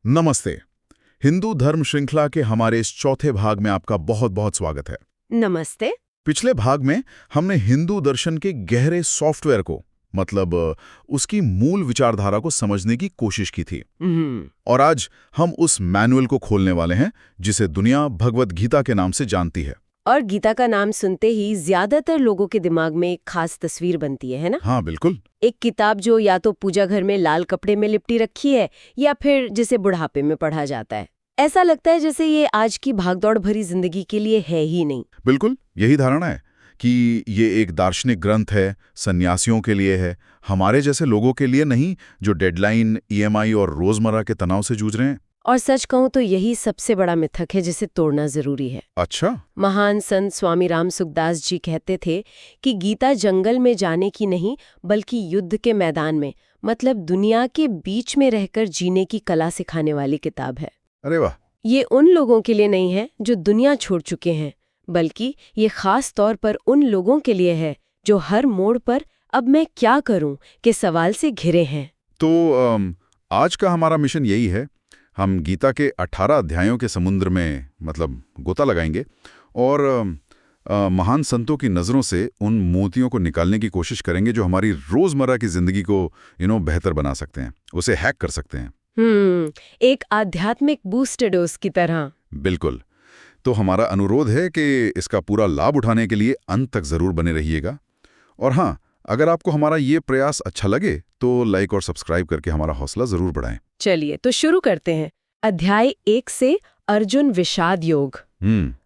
नमस्ते। हिंदू धर्म श्रृंखला के हमारे इस चौथे भाग में आपका बहुत बहुत स्वागत है। नमस्ते। पिछले भाग में हमने हिंदू दर्शन के गहरे सॉफ्टवेयर को मतलब उसकी मूल विचारधारा को समझने की कोशिश की थी। और आज हम उस मैनुअल को खोलने वाले हैं जिसे दुनिया भगवत गीता के नाम से जानती है। और गीता का नाम सुनते ही ज्यादातर लोगों के दिमाग में एक खास तस्वीर बनती है ना? हाँ बिल्कुल। एक किताब जो या तो पूजा घर में लाल कपड़े में लिपटी रखी है या फिर जिसे बुढ़ापे में पढ़ा जाता है। ऐसा लगता है जैसे ये आज की भागदौड़ भरी जिंदगी के लिए है ही नहीं। बिल्कुल यही धारणा है कि ये एक दार्शनिक ग्रंथ है, सन्यासियों के लिए है, हमारे जैसे लोगों के लिए नहीं जो डेडलाइन, ईएमआई और रोजमर्रा के तनाव से जूझ रहे हैं। और सच कहूं तो यही सबसे बड़ा मिथक है जिसे तोड़ना जरूरी है। अच्छा। महान संत स्वामी राम सुखदास जी कहते थे कि गीता जंगल में जाने की नहीं बल्कि युद्ध के मैदान में, मतलब दुनिया के बीच में रहकर जीने की कला सिखाने वाली किताब है। अरे वाह। ये उन लोगों के लिए नहीं है जो दुनिया छोड़ चुके हैं, बल्कि ये खास तौर पर उन लोगों के लिए है जो हर मोड़ पर अब मैं क्या करूं के सवाल से घिरे हैं। तो आज का हमारा मिशन यही है। हम गीता के 18 अध्यायों के समुद्र में मतलब गोता लगाएंगे और महान संतों की नज़रों से उन मोतियों को निकालने की कोशिश करेंगे जो हमारी रोज़मर्रा की ज़िंदगी को बेहतर बना सकते हैं, उसे हैक कर सकते हैं। एक आध्यात्मिक बूस्टर डोज की तरह। बिल्कुल। तो हमारा अनुरोध है कि इसका पूरा लाभ उठाने के लिए अंत तक ज़रूर बने रहिएगा। और हाँ, अगर आपको हमारा ये प्रयास अच्छा लगे तो लाइक और सब्सक्राइब करके हमारा हौसला ज़रूर बढ़ाएं। चलिए तो शुरू करते हैं। अध्याय 1 से अर्जुन विषाद योग।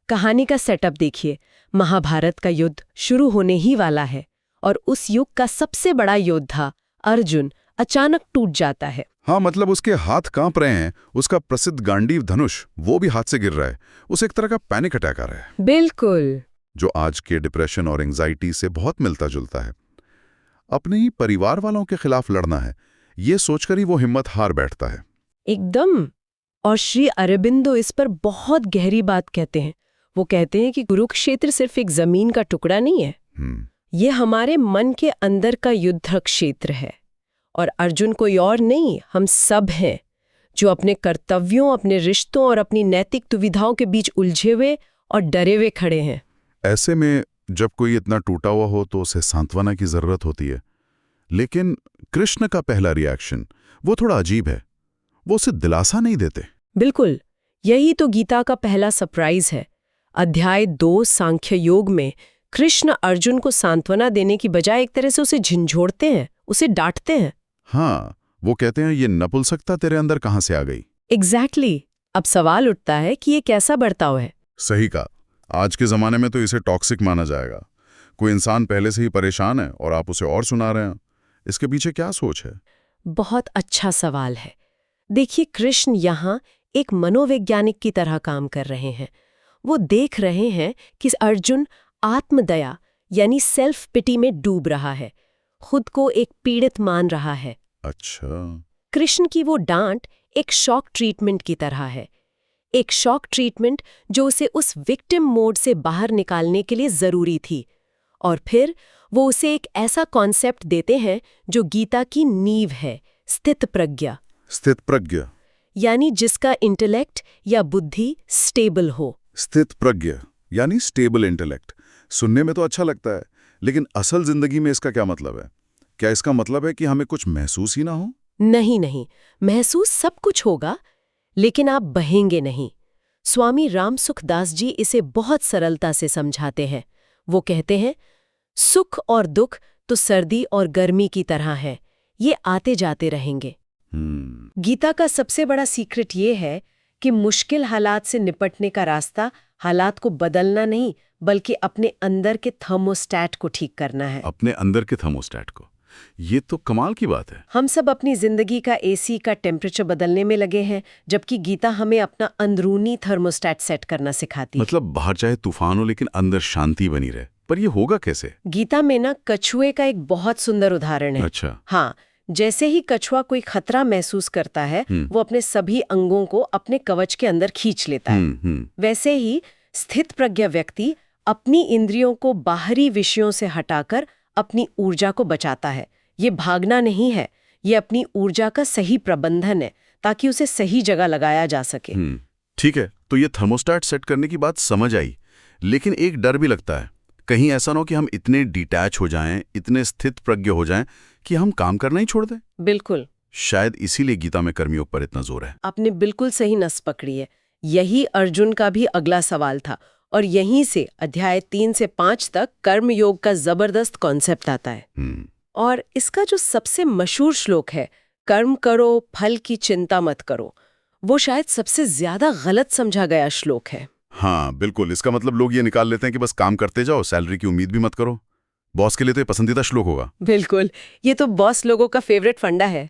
कहानी का सेटअप देखिए। महाभारत का युद्ध शुरू होने ही वाला है और उस युग का सबसे बड़ा योद्धा अर्जुन अचानक टूट जाता है। हाँ, मतलब उसके हाथ कांप रहे हैं, उसका प्रसिद्ध गांडीव धनुष वो भी हाथ से गिर रहा है, उसे एक तरह का पैनिक अटैक आ रहा है। बिल्कुल। जो आज के डिप्रेशन और एंजाइटी से बहुत मिलता जुलता है। अपने ही परिवार वालों के खिलाफ लड़ना है, ये सोचकर ही वो हिम्मत हार बैठता है। एकदम। और श्री अरबिंदो इस पर बहुत गहरी बात कहते हैं। वो कहते हैं कि कुरुक्षेत्र सिर्फ एक जमीन का टुकड़ा नहीं है, ये हमारे मन के अंदर का युद्ध क्षेत्र है। और अर्जुन कोई और नहीं, हम सब हैं जो अपने कर्तव्यों, अपने रिश्तों और अपनी नैतिक दुविधाओं के बीच उलझे हुए और डरे हुए खड़े हैं। ऐसे में जब कोई इतना टूटा हुआ हो तो उसे सांत्वना की जरूरत होती है। लेकिन कृष्ण का पहला रिएक्शन वो थोड़ा अजीब है। वो उसे दिलासा नहीं देते। बिल्कुल, यही तो गीता का पहला सरप्राइज है। अध्याय 2 सांख्य योग में कृष्ण अर्जुन को सांत्वना देने की बजाय एक तरह से उसे झिंझोड़ते हैं, उसे डांटते हैं। हाँ, वो कहते हैं ये नपुंसकता तेरे अंदर कहां से आ गई। एग्जैक्टली। अब सवाल उठता है कि ये कैसा बर्ताव है। सही कहा। आज के जमाने में तो इसे टॉक्सिक माना जाएगा। कोई इंसान पहले से ही परेशान है और आप उसे और सुना रहे हैं, इसके पीछे क्या सोच है? बहुत अच्छा सवाल है। देखिए, कृष्ण यहाँ एक मनोवैज्ञानिक की तरह काम कर रहे हैं। वो देख रहे हैं कि अर्जुन आत्मदया यानी सेल्फ पिटी में डूब रहा है, खुद को एक पीड़ित मान रहा है। अच्छा। कृष्ण की वो डांट एक शॉक ट्रीटमेंट की तरह है, एक शॉक ट्रीटमेंट जो उसे उस विक्टिम मोड से बाहर निकालने के लिए जरूरी थी। और फिर वो उसे एक ऐसा कॉन्सेप्ट देते हैं जो गीता की नींव है, स्थित प्रज्ञा। स्थित प्रज्ञा यानी जिसका इंटेलेक्ट या बुद्धि स्टेबल हो। स्थित प्रज्ञा यानी स्टेबल इंटेलेक्ट। सुनने में तो अच्छा लगता है, लेकिन असल जिंदगी में इसका क्या मतलब है? क्या इसका मतलब है कि हमें कुछ महसूस ही ना हो? नहीं, महसूस सब कुछ होगा, लेकिन आप बहेंगे नहीं। स्वामी राम सुखदास जी इसे बहुत सरलता से समझाते हैं। वो कहते हैं, सुख और दुख तो सर्दी और गर्मी की तरह है, ये आते जाते रहेंगे। गीता का सबसे बड़ा सीक्रेट ये है कि मुश्किल हालात से निपटने का रास्ता हालात को बदलना नहीं, बल्कि अपने अंदर के थर्मोस्टैट को ठीक करना है। अपने अंदर के थर्मोस्टैट को? ये तो कमाल की बात है। हम सब अपनी जिंदगी का एसी का टेम्परेचर बदलने में लगे हैं, जबकि गीता हमें अपना अंदरूनी थर्मोस्टैट सेट करना सिखाती है। मतलब बाहर चाहे तूफान हो लेकिन अंदर शांति बनी रहे। पर ये होगा कैसे? गीता में ना कछुए का एक बहुत सुंदर उदाहरण है। अच्छा। हाँ, जैसे ही कछुआ कोई खतरा महसूस करता है, वो अपने सभी अंगों को अपने कवच के अंदर खींच लेता है। वैसे ही स्थित प्रज्ञ व्यक्ति अपनी इंद्रियों को बाहरी विषयों से हटाकर अपनी ऊर्जा को बचाता है। ये भागना नहीं है, ये अपनी ऊर्जा का सही प्रबंधन है, ताकि उसे सही जगह लगाया जा सके। ठीक है, तो ये थर्मोस्टेट सेट करने की बात समझ आई, लेकिन एक डर भी लगता है, कहीं ऐसा ना हो कि हम इतने डिटैच हो जाएं, इतने स्थित प्रज्ञ हो जाएं कि हम काम करना ही छोड़ दें। बिल्कुल। शायद इसीलिए गीता में कर्मयोग पर इतना जोर है। आपने बिल्कुल सही नस पकड़ी है। यही अर्जुन का भी अगला सवाल था, और यहीं से अध्याय 3 से 5 तक कर्मयोग का जबरदस्त कॉन्सेप्ट आता है। और इसका जो सबसे मशहूर श्लोक है, कर्म करो फल की चिंता मत करो, वो शायद सबसे ज्यादा गलत समझा गया श्लोक है। हाँ बिल्कुल, इसका मतलब लोग ये निकाल लेते हैं कि बस काम करते जाओ, सैलरी की उम्मीद भी मत करो। बॉस के लिए तो ये पसंदीदा श्लोक होगा। बिल्कुल, ये तो बॉस लोगों का फेवरेट फंडा है।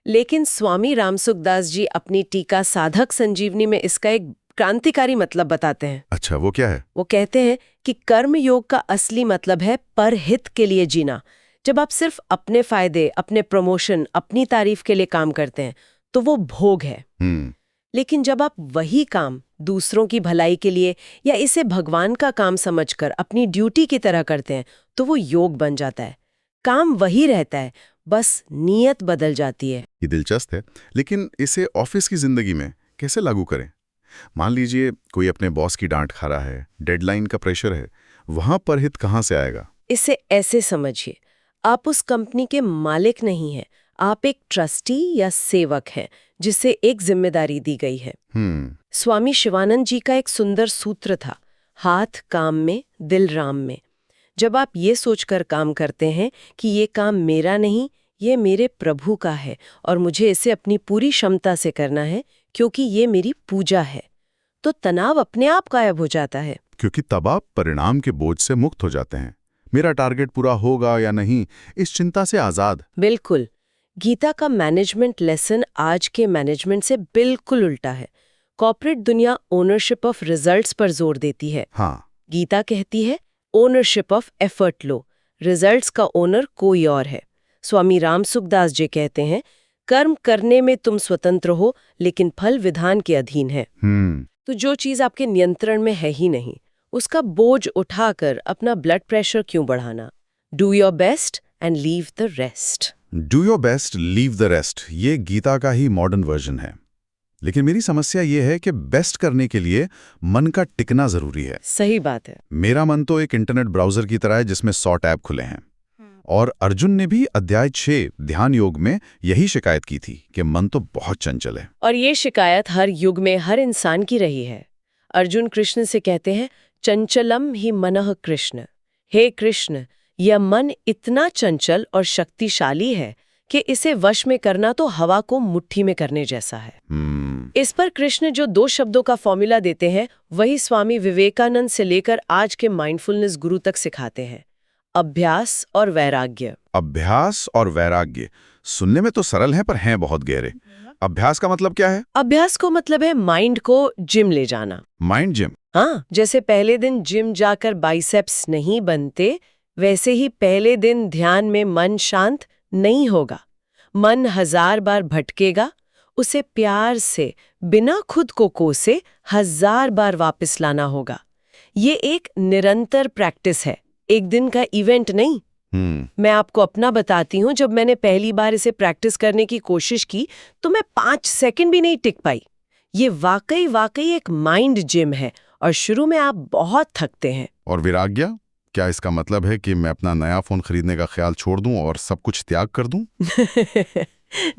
लेकिन स्वामी रामसुखदास जी अपनी टीका साधक संजीवनी में इसका एक क्रांतिकारी मतलब बताते हैं। अच्छा, वो क्या है? वो कहते हैं कि कर्म योग का असली मतलब है परहित के लिए जीना। जब आप सिर्फ अपने फायदे, अपने प्रमोशन, अपनी तारीफ के लिए काम करते हैं तो वो भोग है। लेकिन जब आप वही काम दूसरों की भलाई के लिए या इसे भगवान का काम समझकर अपनी ड्यूटी की तरह करते हैं तो वो योग बन जाता है। काम वही रहता है, बस नीयत बदल जाती है। ये दिलचस्प है, लेकिन इसे ऑफिस की जिंदगी में कैसे लागू करें? मान लीजिए कोई अपने बॉस की डांट खा रहा है, डेडलाइन का प्रेशर है, वहां परहित कहाँ से आएगा? इसे ऐसे समझिए, आप उस कंपनी के मालिक नहीं हैं, आप एक ट्रस्टी या सेवक हैं जिसे एक जिम्मेदारी दी गई है। स्वामी शिवानंद जी का एक सुंदर सूत्र था, हाथ काम में दिल राम में। जब आप ये सोचकर काम करते हैं कि ये काम मेरा नहीं, ये मेरे प्रभु का है और मुझे इसे अपनी पूरी क्षमता से करना है क्योंकि ये मेरी पूजा है, तो तनाव अपने आप गायब हो जाता है। क्योंकि तब आप परिणाम के बोझ से मुक्त हो जाते हैं। मेरा टारगेट पूरा होगा या नहीं, इस चिंता से आजाद। बिल्कुल। गीता का मैनेजमेंट लेसन आज के मैनेजमेंट से बिल्कुल उल्टा है। कॉर्पोरेट दुनिया ओनरशिप ऑफ रिजल्ट्स पर जोर देती है। हाँ, गीता कहती है ownership of effort low, results का ओनर कोई और है। स्वामी रामसुखदास जी कहते हैं कर्म करने में तुम स्वतंत्र हो लेकिन फल विधान के अधीन है। तो जो चीज आपके नियंत्रण में है ही नहीं, उसका बोझ उठाकर अपना ब्लड प्रेशर क्यों बढ़ाना? Do your best and leave the rest. Do your best, leave the rest, ये गीता का ही मॉडर्न वर्जन है। लेकिन मेरी समस्या ये है कि बेस्ट करने के लिए मन का टिकना जरूरी है। सही बात है। मेरा मन तो एक इंटरनेट ब्राउजर की तरह है जिसमें 100 टैब खुले हैं। और अर्जुन ने भी अध्याय 6 ध्यान योग में यही शिकायत की थी कि मन तो बहुत चंचल है। और ये शिकायत हर युग में हर इंसान की रही है। अर्जुन कृष्ण से कहते हैं चंचलम ही मनः कृष्ण, हे कृष्ण, यह मन इतना चंचल और शक्तिशाली है कि इसे वश में करना तो हवा को मुट्ठी में करने जैसा है। इस पर कृष्ण जो 2 शब्दों का फॉर्मूला देते हैं वही स्वामी विवेकानंद से लेकर आज के माइंडफुलनेस गुरु तक सिखाते हैं, अभ्यास और वैराग्य। अभ्यास और वैराग्य सुनने में तो सरल है पर हैं बहुत गहरे। अभ्यास का मतलब क्या है? अभ्यास को मतलब है माइंड को जिम ले जाना। Mind gym? हाँ, जैसे पहले दिन जिम जाकर बाइसेप्स नहीं बनते, वैसे ही पहले दिन ध्यान में मन शांत नहीं होगा। मन 1000 बार भटकेगा, उसे प्यार से बिना खुद को कोसे 1000 बार वापस लाना होगा। ये एक निरंतर प्रैक्टिस है, एक दिन का इवेंट नहीं। मैं आपको अपना बताती हूँ, जब मैंने पहली बार इसे प्रैक्टिस करने की कोशिश की तो मैं 5 सेकंड भी नहीं टिक पाई। ये वाकई एक माइंड जिम है और शुरू में आप बहुत थकते हैं। और वैराग्य? क्या इसका मतलब है कि मैं अपना नया फोन खरीदने का ख्याल छोड़ दूं और सब कुछ त्याग कर दूं?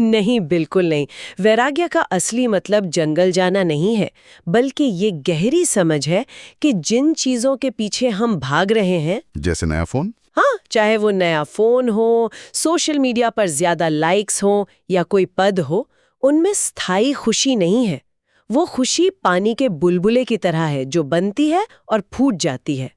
नहीं, बिल्कुल नहीं। वैराग्य का असली मतलब जंगल जाना नहीं है, बल्कि ये गहरी समझ है कि जिन चीजों के पीछे हम भाग रहे हैं, जैसे नया फोन, हाँ, चाहे वो नया फोन हो, सोशल मीडिया पर ज्यादा लाइक्स हो या कोई पद हो, उनमें स्थायी खुशी नहीं है। वो खुशी पानी के बुलबुले की तरह है जो बनती है और फूट जाती है।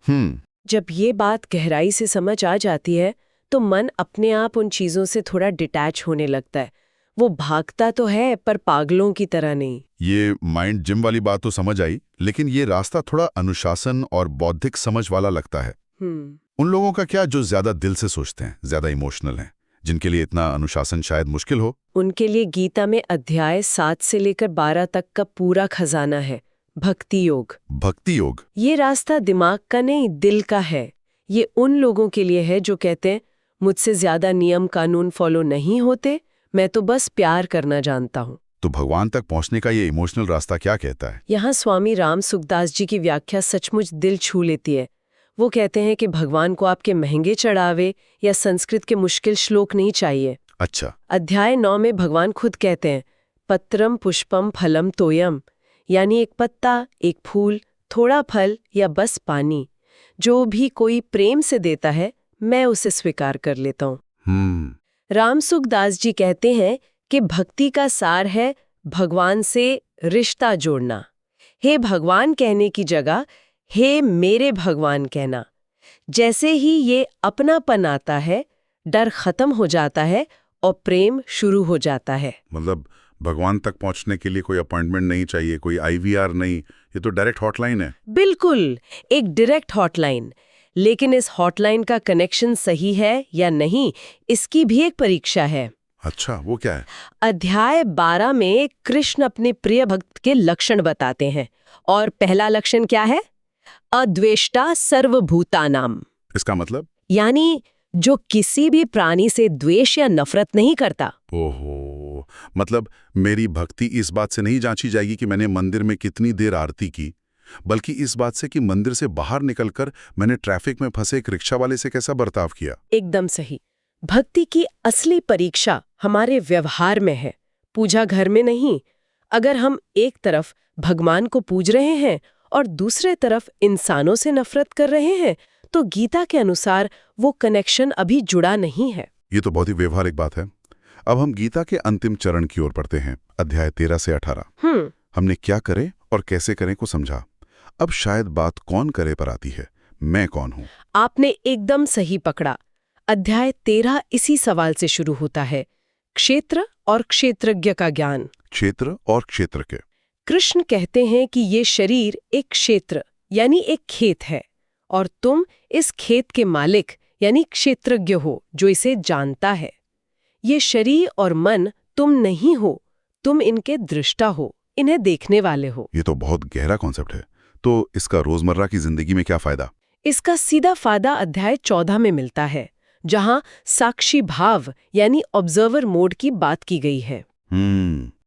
जब ये बात गहराई से समझ आ जाती है तो मन अपने आप उन चीजों से थोड़ा डिटैच होने लगता है। वो भागता तो है पर पागलों की तरह नहीं। ये माइंड जिम वाली बात तो समझ आई, लेकिन ये रास्ता थोड़ा अनुशासन और बौद्धिक समझ वाला लगता है। उन लोगों का क्या जो ज्यादा दिल से सोचते हैं, ज्यादा इमोशनल हैं, जिनके लिए इतना अनुशासन शायद मुश्किल हो? उनके लिए गीता में अध्याय 7 से लेकर 12 तक का पूरा खजाना है। भक्ति योग। भक्ति योग? ये रास्ता दिमाग का नहीं, दिल का है। ये उन लोगों के लिए है जो कहते हैं मुझसे ज्यादा नियम कानून फॉलो नहीं होते, मैं तो बस प्यार करना जानता हूँ। तो भगवान तक पहुंचने का ये इमोशनल रास्ता क्या कहता है? यहाँ स्वामी राम सुखदास जी की व्याख्या सचमुच दिल छू लेती है। वो कहते हैं कि भगवान को आपके महंगे चढ़ावे या संस्कृत के मुश्किल श्लोक नहीं चाहिए। अच्छा। अध्याय 9 में भगवान खुद कहते हैं, पत्रम पुष्पम फलम तोयम, यानी एक पत्ता, एक फूल, थोड़ा फल या बस पानी, जो भी कोई प्रेम से देता है मैं उसे स्वीकार कर लेता हूँ। राम सुखदास जी कहते हैं कि भक्ति का सार है भगवान से रिश्ता जोड़ना। हे भगवान कहने की जगह हे मेरे भगवान कहना। जैसे ही ये अपनापन आता है, डर खत्म हो जाता है और प्रेम शुरू हो जाता है। मतलब भगवान तक पहुंचने के लिए कोई अपॉइंटमेंट नहीं चाहिए, कोई IVR नहीं, ये तो डायरेक्ट हॉटलाइन है। बिल्कुल, एक डायरेक्ट हॉटलाइन। लेकिन इस हॉटलाइन का कनेक्शन सही है या नहीं, इसकी भी एक परीक्षा है। अच्छा, वो क्या है? अध्याय 12 में कृष्ण अपने प्रिय भक्त के लक्षण बताते हैं, और पहला लक्षण क्या है? अद्वेष्टा सर्वभूतानाम। इसका मतलब? यानी जो किसी भी प्राणी से द्वेष या नफरत नहीं करता। ओहो, मतलब मेरी भक्ति इस बात से नहीं जांची जाएगी कि मैंने मंदिर में कितनी देर आरती की, बल्कि इस बात से कि मंदिर से बाहर निकलकर मैंने ट्रैफिक में फंसे एक रिक्शा वाले से कैसा बर्ताव किया। एकदम सही। भक्ति की असली परीक्षा हमारे व्यवहार में है, पूजा घर में नहीं। अगर हम एक तरफ भगवान को पूज रहे हैं और दूसरे तरफ इंसानों से नफरत कर रहे हैं, तो गीता के अनुसार वो कनेक्शन अभी जुड़ा नहीं है। ये तो बहुत ही व्यवहारिक बात है। अब हम गीता के अंतिम चरण की ओर बढ़ते हैं, अध्याय 13 से 18। हमने क्या करे और कैसे करें को समझा। अब शायद बात कौन करे पर आती है, मैं कौन हूं। आपने एकदम सही पकड़ा। अध्याय 13 इसी सवाल से शुरू होता है, क्षेत्र और क्षेत्रज्ञ का ज्ञान। क्षेत्र और क्षेत्र के। कृष्ण कहते हैं कि ये शरीर एक क्षेत्र यानी एक खेत है, और तुम इस खेत के मालिक यानी क्षेत्रज्ञ हो जो इसे जानता है। ये शरीर और मन तुम नहीं हो, तुम इनके दृष्टा हो, इन्हें देखने वाले हो। ये तो बहुत गहरा कॉन्सेप्ट है। तो इसका रोजमर्रा की जिंदगी में क्या फायदा? इसका सीधा फायदा अध्याय 14 में मिलता है, जहां साक्षी भाव यानी ऑब्जर्वर मोड की बात की गई है।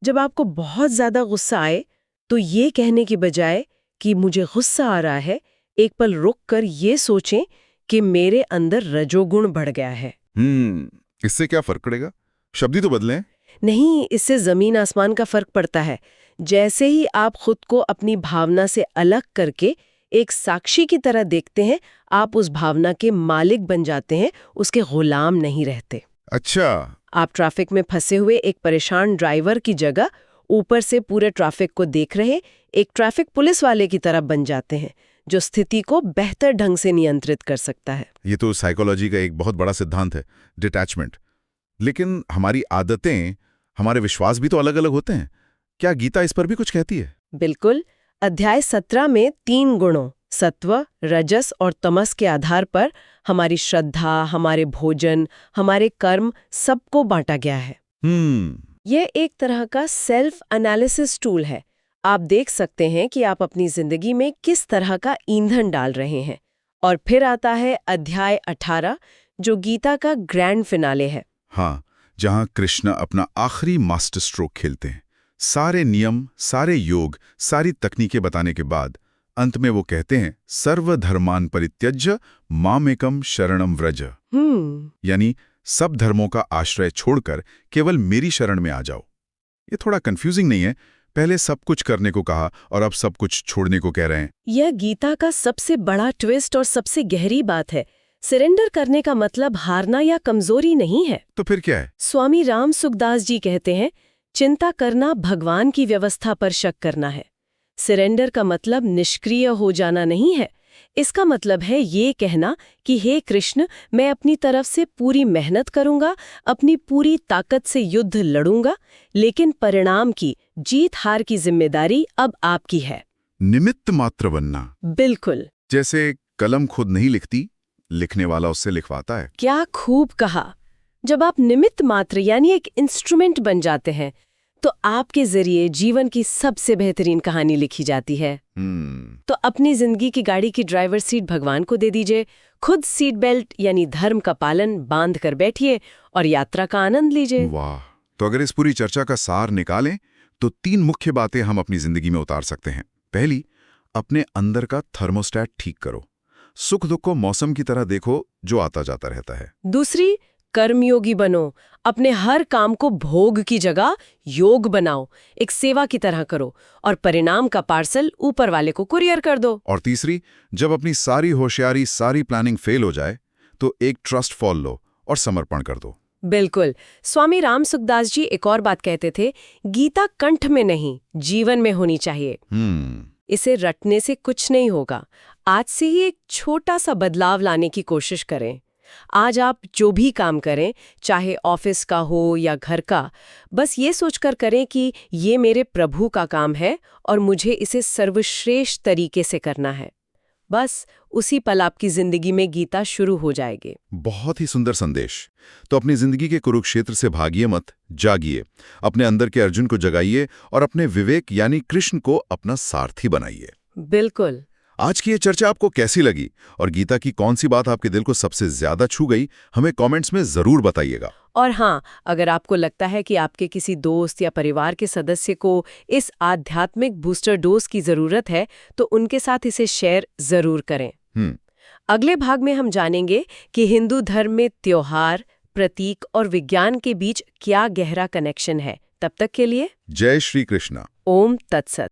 जब आपको बहुत ज्यादा गुस्सा आए, तो ये कहने की बजाय कि मुझे गुस्सा आ रहा है, एक पल रुक कर ये सोचें कि मेरे अंदर रजोगुण बढ़ गया है। इससे क्या फर्क पड़ेगा? शब्द ही तो बदले। नहीं, इससे जमीन आसमान का फर्क पड़ता है। जैसे ही आप खुद को अपनी भावना से अलग करके एक साक्षी की तरह देखते हैं, आप उस भावना के मालिक बन जाते हैं, उसके गुलाम नहीं रहते। अच्छा। आप ट्रैफिक में फंसे हुए एक परेशान ड्राइवर की जगह ऊपर से पूरे ट्रैफिक को देख रहे एक ट्रैफिक पुलिस वाले की तरह बन जाते हैं, जो स्थिति को बेहतर ढंग से नियंत्रित कर सकता है। ये तो साइकोलॉजी का एक बहुत बड़ा सिद्धांत है, डिटैचमेंट। लेकिन हमारी आदतें, हमारे विश्वास भी तो अलग अलग होते हैं। क्या गीता इस पर भी कुछ कहती है? बिल्कुल। अध्याय 17 में 3 गुणों सत्व, रजस और तमस के आधार पर हमारी श्रद्धा, हमारे भोजन, हमारे कर्म सबको बांटा गया है। यह एक तरह का सेल्फ एनालिसिस टूल है। आप देख सकते हैं कि आप अपनी जिंदगी में किस तरह का ईंधन डाल रहे हैं। और फिर आता है अध्याय 18, जो गीता का ग्रैंड फिनाले है। हाँ, जहां कृष्ण अपना आखिरी मास्टर स्ट्रोक खेलते हैं। सारे नियम, सारे योग, सारी तकनीकें बताने के बाद अंत में वो कहते हैं, सर्वधर्मान परित्यज्य मामेकम शरणम व्रज। यानी सब धर्मों का आश्रय छोड़कर केवल मेरी शरण में आ जाओ। ये थोड़ा कंफ्यूजिंग नहीं है? पहले सब कुछ करने को कहा और अब सब कुछ छोड़ने को कह रहे हैं। यह गीता का सबसे बड़ा ट्विस्ट और सबसे गहरी बात है। सरेंडर करने का मतलब हारना या कमजोरी नहीं है। तो फिर क्या है? स्वामी राम सुखदास जी कहते हैं, चिंता करना भगवान की व्यवस्था पर शक करना है। सरेंडर का मतलब निष्क्रिय हो जाना नहीं है। इसका मतलब है ये कहना कि हे कृष्ण, मैं अपनी तरफ से पूरी मेहनत करूंगा, अपनी पूरी ताकत से युद्ध लड़ूंगा, लेकिन परिणाम की, जीत हार की जिम्मेदारी अब आपकी है। निमित्त मात्र बनना। बिल्कुल। जैसे कलम खुद नहीं लिखती, लिखने वाला उससे लिखवाता है। क्या खूब कहा। जब आप निमित्त मात्र यानी एक इंस्ट्रूमेंट बन जाते हैं, तो आपके जरिए जीवन की सबसे बेहतरीन कहानी लिखी जाती है। तो अपनी जिंदगी की गाड़ी की ड्राइवर सीट भगवान को दे दीजिए, खुद सीट बेल्ट यानी धर्म का पालन बांध कर बैठिए और यात्रा का आनंद लीजिए। वाह। तो अगर इस पूरी चर्चा का सार निकालें तो 3 मुख्य बातें हम अपनी जिंदगी में उतार सकते हैं। पहली, अपने अंदर का थर्मोस्टेट ठीक करो। सुख दुख को मौसम की तरह देखो जो आता जाता रहता है। दूसरी, कर्मयोगी बनो। अपने हर काम को भोग की जगह योग बनाओ, एक सेवा की तरह करो और परिणाम का पार्सल ऊपर वाले को कुरियर कर दो। और तीसरी, जब अपनी सारी होशियारी, सारी प्लानिंग फेल हो जाए तो एक ट्रस्ट फॉल लो और समर्पण कर दो। बिल्कुल। स्वामी राम सुखदास जी एक और बात कहते थे, गीता कंठ में नहीं, जीवन में होनी चाहिए। इसे रटने से कुछ नहीं होगा। आज से ही एक छोटा सा बदलाव लाने की कोशिश करें। आज आप जो भी काम करें, चाहे ऑफिस का हो या घर का, बस ये सोचकर करें कि ये मेरे प्रभु का काम है और मुझे इसे सर्वश्रेष्ठ तरीके से करना है। बस उसी पल आपकी जिंदगी में गीता शुरू हो जाएगी। बहुत ही सुंदर संदेश। तो अपनी जिंदगी के कुरुक्षेत्र से भागिए मत, जागिए। अपने अंदर के अर्जुन को जगाइए और अपने विवेक यानी कृष्ण को अपना सारथी बनाइए। बिल्कुल। आज की ये चर्चा आपको कैसी लगी और गीता की कौन सी बात आपके दिल को सबसे ज्यादा छू गई, हमें कमेंट्स में जरूर बताइएगा। और हाँ, अगर आपको लगता है कि आपके किसी दोस्त या परिवार के सदस्य को इस आध्यात्मिक बूस्टर डोज की जरूरत है, तो उनके साथ इसे शेयर जरूर करें। अगले भाग में हम जानेंगे कि हिंदू धर्म में त्योहार, प्रतीक और विज्ञान के बीच क्या गहरा कनेक्शन है। तब तक के लिए जय श्री कृष्णा। ओम तत्सत।